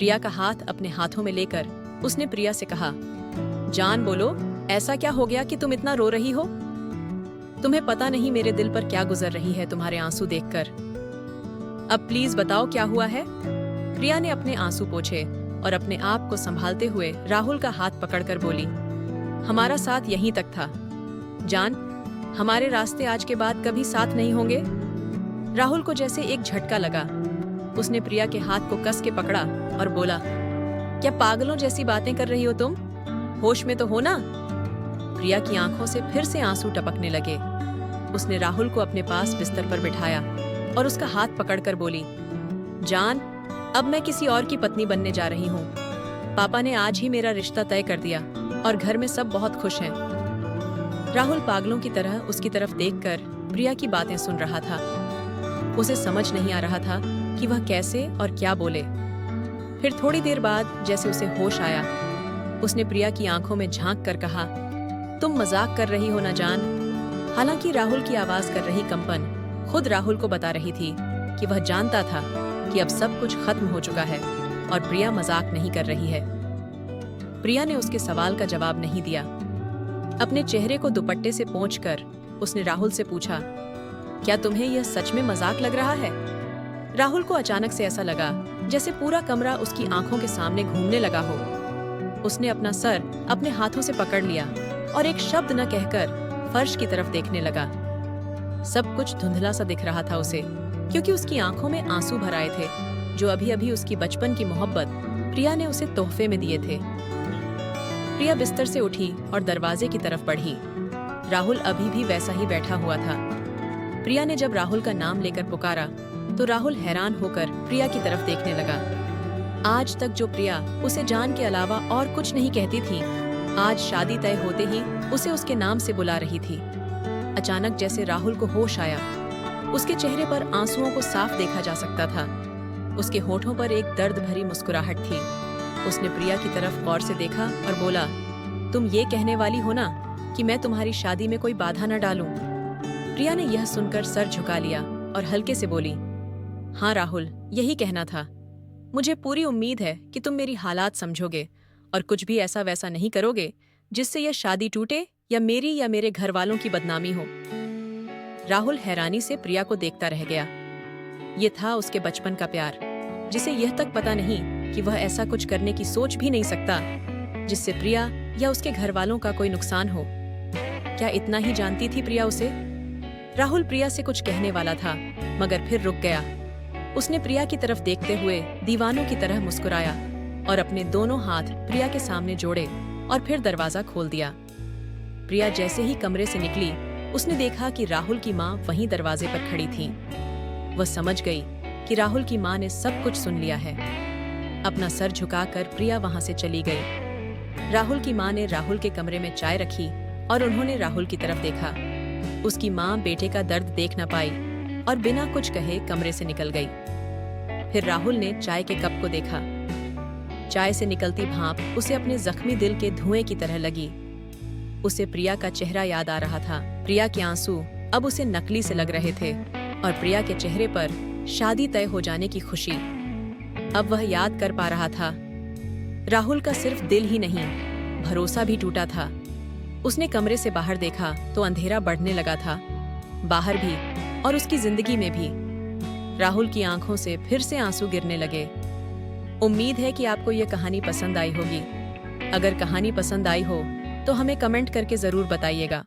प्रिया का हाथ अपने हाथों में लेकर उसने प्रिया से कहा, जान बोलो, ऐसा क्या हो गया कि तुम इतना रो रही हो? तुम्हें पता नहीं मेरे दिल पर क्या गुजर रही है तुम्हारे आंसू देखकर। अब प्लीज बताओ क्या हुआ है? प्रिया ने अपने आंसू पोंछे और अपने आप को संभालते हुए राहुल का हाथ पकड़कर बोली, हमारा साथ यहीं तक था जान, हमारे रास्ते आज के बाद कभी साथ नहीं होंगे। राहुल को जैसे एक झटका लगा। उसने प्रिया के हाथ को कस के पकड़ा और बोला, क्या पागलों जैसी बातें कर रही हो तुम? होश में तो हो ना? प्रिया की आंखों से फिर से आंसू टपकने लगे। उसने राहुल को अपने पास बिस्तर पर बिठाया और उसका हाथ पकड़कर बोली, जान, अब मैं किसी और की पत्नी बनने जा रही हूँ। पापा ने आज ही मेरा रिश्ता तय कर दिया और घर में सब बहुत खुश हैं। राहुल पागलों की तरह उसकी तरफ देखकर प्रिया की बातें सुन रहा था। उसे समझ नहीं आ रहा था कि वह कैसे और क्या बोले। फिर थोड़ी देर बाद जैसे उसे होश आया, उसने प्रिया की आंखों में झांक कर कहा, तुम मजाक कर रही हो ना जान? हालांकि राहुल की आवाज कर रही कंपन खुद राहुल को बता रही थी कि वह जानता था कि अब सब कुछ खत्म हो चुका है और प्रिया मजाक नहीं कर रही है। प्रिया ने उसके सवाल का जवाब नहीं दिया। अपने चेहरे को दुपट्टे से पोंछकर उसने राहुल से पूछा, क्या तुम्हें यह सच में मजाक लग रहा है? राहुल को अचानक से ऐसा लगा जैसे पूरा कमरा उसकी आंखों के सामने घूमने लगा हो। उसने अपना सर अपने हाथों से पकड़ लिया और एक शब्द न कहकर फर्श की तरफ देखने लगा। सब कुछ धुंधला सा दिख रहा था उसे, क्योंकि उसकी आंखों में आंसू भर आए थे जो अभी अभी उसकी बचपन की मोहब्बत प्रिया ने उसे तोहफे में दिए थे। प्रिया बिस्तर से उठी और दरवाजे की तरफ बढ़ी। राहुल अभी भी वैसा ही बैठा हुआ था। प्रिया ने जब राहुल का नाम लेकर पुकारा तो राहुल हैरान होकर प्रिया की तरफ देखने लगा। आज तक जो प्रिया उसे जान के अलावा और कुछ नहीं कहती थी, आज शादी तय होते ही उसे उसके नाम से बुला रही थी। अचानक जैसे राहुल को होश आया, उसके चेहरे पर आंसुओं को साफ देखा जा सकता था। उसके होठों पर एक दर्द भरी मुस्कुराहट थी। उसने प्रिया की तरफ गौर से देखा और बोला, तुम ये कहने वाली हो ना कि मैं तुम्हारी शादी में कोई बाधा न डालूं? प्रिया ने यह सुनकर सर झुका लिया और हल्के से बोली, हाँ राहुल, यही कहना था। मुझे पूरी उम्मीद है कि तुम मेरी हालात समझोगे और कुछ भी ऐसा वैसा नहीं करोगे जिससे यह शादी टूटे या मेरी या मेरे घर वालों की बदनामी हो। राहुल हैरानी से प्रिया को देखता रह गया। ये था उसके बचपन का प्यार, जिसे यह तक पता नहीं कि वह ऐसा कुछ करने की सोच भी नहीं सकता जिससे प्रिया या उसके घर वालों का कोई नुकसान हो। क्या इतना ही जानती थी प्रिया उसे? राहुल प्रिया से कुछ कहने वाला था मगर फिर रुक गया। उसने प्रिया की तरफ देखते हुए दीवानों की तरह मुस्कुराया और अपने दोनों हाथ प्रिया के सामने जोड़े और फिर दरवाजा खोल दिया। प्रिया जैसे ही कमरे से निकली, उसने देखा कि राहुल की माँ वहीं दरवाजे पर खड़ी थी। वह समझ गई कि राहुल की माँ ने सब कुछ सुन लिया है। अपना सर झुकाकर प्रिया वहां से चली गई। राहुल की माँ ने राहुल के कमरे में चाय रखी और उन्होंने राहुल की तरफ देखा। उसकी माँ बेटे का दर्द देख न पाई और बिना कुछ कहे कमरे से निकल गई। फिर राहुल ने चाय के कप को देखा। चाय से निकलती भाप उसे अपने जख्मी दिल के धुएं की तरह लगी। उसे प्रिया का चेहरा याद आ रहा था। प्रिया के आंसू अब उसे नकली से लग रहे थे और प्रिया के चेहरे पर शादी तय हो जाने की खुशी। अब वह याद कर पा रहा था। राहुल का सिर्फ दिल ही नहीं, भरोसा भी टूटा था। उसने कमरे से बाहर देखा तो अंधेरा बढ़ने लगा था, बाहर भी और उसकी जिंदगी में भी। राहुल की आंखों से फिर से आंसू गिरने लगे। उम्मीद है कि आपको यह कहानी पसंद आई होगी। अगर कहानी पसंद आई हो तो हमें कमेंट करके जरूर बताइएगा।